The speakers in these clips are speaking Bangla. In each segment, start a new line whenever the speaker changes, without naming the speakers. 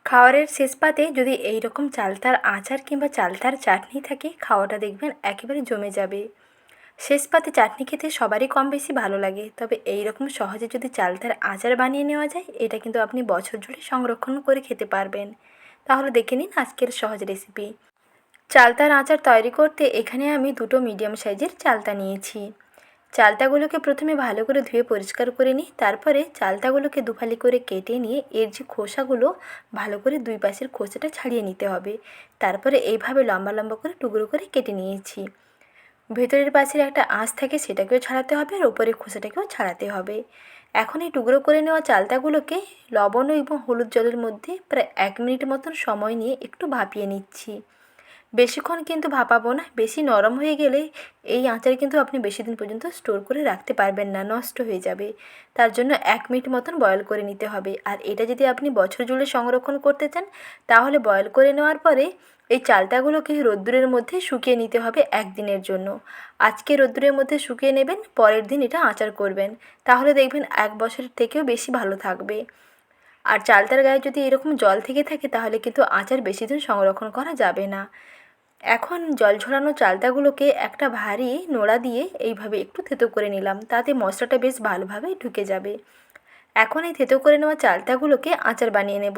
খাওয়ারের শেষ পাতে যদি এই রকম চালতার আচার কিংবা চালতার চাটনি থাকে, খাওয়াটা দেখবেন একেবারে জমে যাবে। শেষ পাতে চাটনি খেতে সবারই কম বেশি ভালো লাগে, তবে এই রকম সহজে যদি চালতার আচার বানিয়ে নেওয়া যায়, এটা কিন্তু আপনি বছর জুড়ে সংরক্ষণ করে খেতে পারবেন। তাহলে দেখে নিন আজকের সহজ রেসিপি। চালতার আচার তৈরি করতে এখানে আমি দুটো মিডিয়াম সাইজের চালতা নিয়েছি। চালতাগুলোকে প্রথমে ভালো করে ধুয়ে পরিষ্কার করে নিই। তারপরে চালতাগুলোকে দুফালি করে কেটে নিয়ে এর যে খোসাগুলো, ভালো করে দুই পাশের খোসাটা ছাড়িয়ে নিতে হবে। তারপরে এইভাবে লম্বা লম্বা করে টুকরো করে কেটে নিয়েছি। ভেতরের পাশের একটা আঁশ থাকে, সেটাকেও ছাড়াতে হবে, আর ওপরের খোসাটাকেও ছাড়াতে হবে। এখন এই টুকরো করে নেওয়া চালতাগুলোকে লবণ এবং হলুদ জলের মধ্যে প্রায় 1 মিনিট মতন সময় নিয়ে একটু ভাপিয়ে নিচ্ছি। বেশিক্ষণ কিন্তু ভাপাবো না, বেশি নরম হয়ে গেলে এই আচার কিন্তু আপনি বেশি দিন পর্যন্ত স্টোর করে রাখতে পারবেন না, নষ্ট হয়ে যাবে। তার জন্য 1 মিনিট মতন বয়েল করে নিতে হবে। আর এটা যদি আপনি বছর জুড়ে সংরক্ষণ করতে চান, তাহলে বয়েল করে নেওয়ার পরে এই চালতাগুলোকে রোদ্দুরের মধ্যে শুকিয়ে নিতে হবে 1 দিনের জন্য। আজকে রোদ্দুরের মধ্যে শুকিয়ে নেবেন, পরের দিন এটা আচার করবেন, তাহলে দেখবেন 1 বছরের থেকেও বেশি ভালো থাকবে। আর চালতার গায়ে যদি এরকম জল থেকে থাকে, তাহলে কিন্তু আচার বেশি দিন সংরক্ষণ করা যাবে না। এখন জল ঝরানো চালতাগুলোকে একটা ভারী নোড়া দিয়ে এইভাবে একটু থেতো করে নিলাম, তাতে মশলাটা বেশ ভালোভাবে ঢুকে যাবে। এখন এই থেতো করে নেওয়া চালতাগুলোকে আচার বানিয়ে নেব।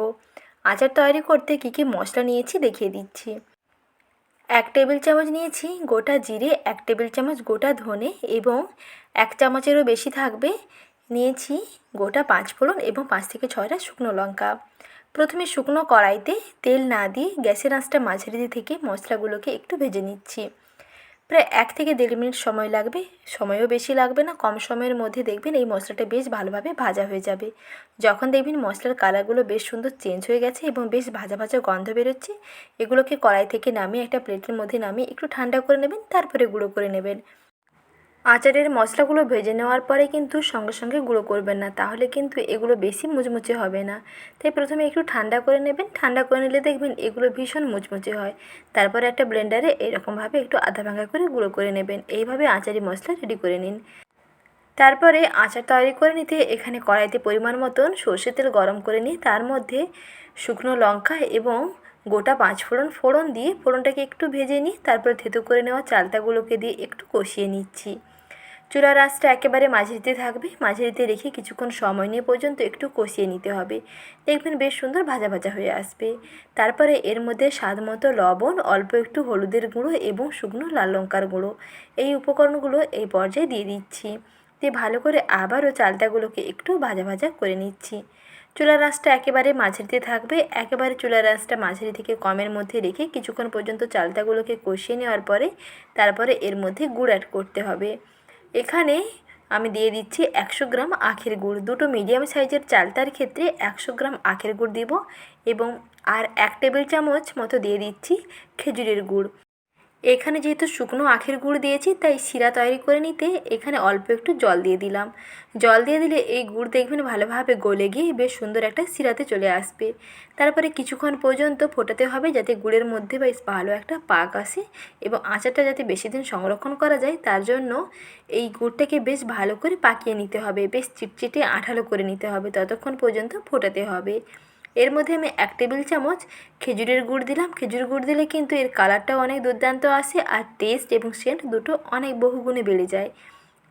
আচার তৈরি করতে কী কী মশলা নিয়েছি দেখিয়ে দিচ্ছি। 1 টেবিল চামচ নিয়েছি গোটা জিরে, 1 টেবিল চামচ গোটা ধনে এবং 1 চামচেরও বেশি থাকবে নিয়েছি গোটা 5 ফোড়ন এবং 5 থেকে 6টা শুকনো লঙ্কা। প্রথমে শুকনো কড়াইতে তেল না দিয়ে গ্যাসের আঁচটা মাঝারি থেকে মশলাগুলোকে একটু ভেজে নিচ্ছি। প্রায় 1 থেকে 1.5 মিনিট সময় লাগবে, সময়ও বেশি লাগবে না। কম সময়ের মধ্যে দেখবেন এই মশলাটা বেশ ভালোভাবে ভাজা হয়ে যাবে। যখন দেখবেন মশলার কালারগুলো বেশ সুন্দর চেঞ্জ হয়ে গেছে এবং বেশ ভাজা ভাজা গন্ধ বেরোচ্ছে, এগুলোকে কড়াই থেকে নামিয়ে একটা প্লেটের মধ্যে নামিয়ে একটু ঠান্ডা করে নেবেন, তারপরে গুঁড়ো করে নেবেন। আচারের মশলাগুলো ভেজে নেওয়ার পরে কিন্তু সঙ্গে সঙ্গে গুঁড়ো করবেন না, তাহলে কিন্তু এগুলো বেশি মুচমুচে হবে না। তাই প্রথমে একটু ঠান্ডা করে নেবেন, ঠান্ডা করে নিলে দেখবেন এগুলো ভীষণ মুচমুচে হয়। তারপরে একটা ব্লেন্ডারে এরকমভাবে একটু আধা ভাঙা করে গুঁড়ো করে নেবেন। এইভাবে আচারি মশলা রেডি করে নিন। তারপরে আচার তৈরি করে নিতে এখানে কড়াইতে পরিমাণ মতন সর্ষের তেল গরম করে নিয়ে তার মধ্যে শুকনো লঙ্কা এবং গোটা 5 ফোড়ন দিয়ে ফোড়নটাকে একটু ভেজে নিই। তারপরে থেতো করে নেওয়া চালতাগুলোকে দিয়ে একটু কষিয়ে নিচ্ছি। চুলার আঁচটা একেবারে মাঝারিতে থাকবে, মাঝারিতে রেখে কিছুক্ষণ সময় নিয়ে পর্যন্ত একটু কষিয়ে নিতে হবে। দেখবেন বেশ সুন্দর ভাজা ভাজা হয়ে আসবে। তারপরে এর মধ্যে স্বাদ মতো লবণ, অল্প একটু হলুদের গুঁড়ো এবং শুকনো লাল লঙ্কার গুঁড়ো, এই উপকরণগুলো এই পর্যায়ে দিয়ে দিচ্ছি। দিয়ে ভালো করে আবারও চালতাগুলোকে একটু ভাজা ভাজা করে নিচ্ছি। চুলার আঁচটা একেবারে মাঝারিতে থাকবে, একেবারে চুলার আঁচটা মাঝারি থেকে কমের মধ্যে রেখে কিছুক্ষণ পর্যন্ত চালতাগুলোকে কষিয়ে নেওয়ার পরে তারপরে এর মধ্যে গুড় অ্যাড করতে হবে। এখানে আমি দিয়ে দিচ্ছি 100 গ্রাম আখের গুড়। দুটো মিডিয়াম সাইজের চালতার ক্ষেত্রে 100 গ্রাম আখের গুড় দিব এবং আর 1 টেবিল চামচ মতো দিয়ে দিচ্ছি খেজুরের গুড়। এখানে যেহেতু শুকনো আখের গুড় দিয়েছি, তাই শিরা তৈরি করে নিতে এখানে অল্প একটু জল দিয়ে দিলাম। জল দিয়ে দিলে এই গুড় দেখবেন ভালোভাবে গলে গিয়ে বেশ সুন্দর একটা শিরাতে চলে আসবে। তারপরে কিছুক্ষণ পর্যন্ত ফোটাতে হবে, যাতে গুড়ের মধ্যে বেশ ভালো একটা পাক আসে এবং আচারটা যাতে বেশি দিন সংরক্ষণ করা যায়, তার জন্য এই গুড়টাকে বেশ ভালো করে পাকিয়ে নিতে হবে, বেশ চিটচিটে আঠালো করে নিতে হবে, ততক্ষণ পর্যন্ত ফোটাতে হবে। এর মধ্যে আমি 1 টেবিল চামচ খেজুরের গুড় দিলাম। খেজুর গুড় দিলে কিন্তু এর কালারটাও অনেক দুর্দান্ত আসে আর টেস্ট এবং সেন্ট দুটো অনেক বহুগুণে বেড়ে যায়।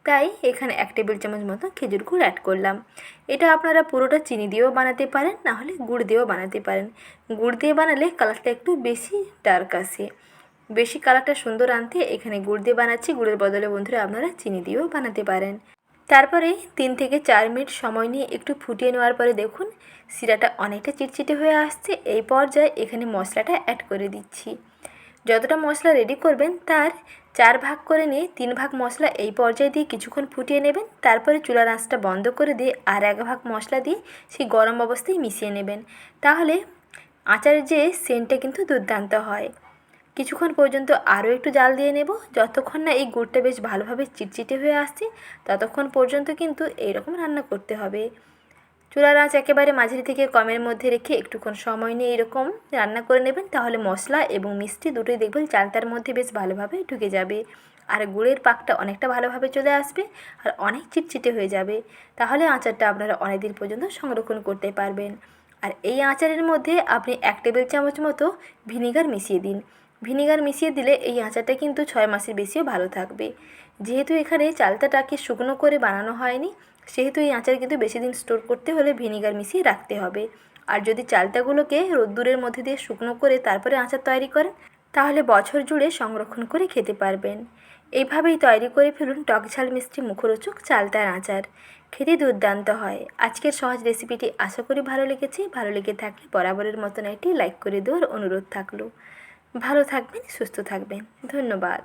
তাই এখানে 1 টেবিল চামচ মতো খেজুর গুড় অ্যাড করলাম। এটা আপনারা পুরোটা চিনি দিয়েও বানাতে পারেন, নাহলে গুড় দিয়েও বানাতে পারেন। গুড় দিয়ে বানালে কালারটা একটু বেশি ডার্ক আসে। বেশি কালারটা সুন্দর আনতে এখানে গুড় দিয়ে বানাচ্ছি, গুড়ের বদলে বন্ধুরা আপনারা চিনি দিয়েও বানাতে পারেন। তারপরে 3 থেকে 4 মিনিট সময় নিয়ে একটু ফুটিয়ে নেওয়ার পরে দেখুন শিরাটা অনেকটা চিটচিটে হয়ে আসছে। এই পর্যায়ে এখানে মশলাটা অ্যাড করে দিচ্ছি। যতটা মশলা রেডি করবেন তার 4 ভাগ করে নিয়ে 3 ভাগ মশলা এই পর্যায়ে দিয়ে কিছুক্ষণ ফুটিয়ে নেবেন। তারপরে চুলার আঁচটা বন্ধ করে দিয়ে আর 1 ভাগ মশলা দিয়ে সেই গরম অবস্থায় মিশিয়ে নেবেন। তাহলে আচারের যে সেন্টটা কিন্তু দুর্দান্ত হয়। কিছুক্ষণ পর্যন্ত আরও একটু জাল দিয়ে নেব, যতক্ষণ না এই গুড়টা বেশ ভালোভাবে চিটচিটে হয়ে আসছে ততক্ষণ পর্যন্ত কিন্তু এইরকম রান্না করতে হবে। চুলার আঁচ একেবারে মাঝারি থেকে কমের মধ্যে রেখে একটুক্ষণ সময় নিয়ে এরকম রান্না করে নেবেন, তাহলে মশলা এবং মিষ্টি দুটোই দেখবেন চালতার মধ্যে বেশ ভালোভাবে ঢুকে যাবে আর গুড়ের পাকটা অনেকটা ভালোভাবে চলে আসবে আর অনেক চিটচিটে হয়ে যাবে। তাহলে আচারটা আপনারা অনেক দিন পর্যন্ত সংরক্ষণ করতে পারবেন। আর এই আচারের মধ্যে আপনি 1 টেবিল চামচ মতো ভিনিগার মিশিয়ে দিন। ভিনিগার মিশিয়ে দিলে এই আচারটা কিন্তু 6 মাসের বেশিও ভালো থাকবে। যেহেতু এখানে চালতাটাকে শুকনো করে বানানো হয়নি, সেহেতু এই আচার কিন্তু বেশি দিন স্টোর করতে হলে ভিনিগার মিশিয়ে রাখতে হবে। আর যদি চালতাগুলোকে রোদ্দুরের মধ্যে দিয়ে শুকনো করে তারপরে আচার তৈরি করেন, তাহলে বছর জুড়ে সংরক্ষণ করে খেতে পারবেন। এইভাবেই তৈরি করে ফেলুন টক ঝাল মিষ্টি মুখরোচক চালতার আচার। খেতে দুর্দান্ত হয়। আজকের সহজ রেসিপিটি আশা করি ভালো লেগেছে। ভালো লেগে থাকলে বরাবরের মতন একটি লাইক করে দেওয়ার অনুরোধ থাকলো। ভালো থাকবেন, সুস্থ থাকবেন। ধন্যবাদ।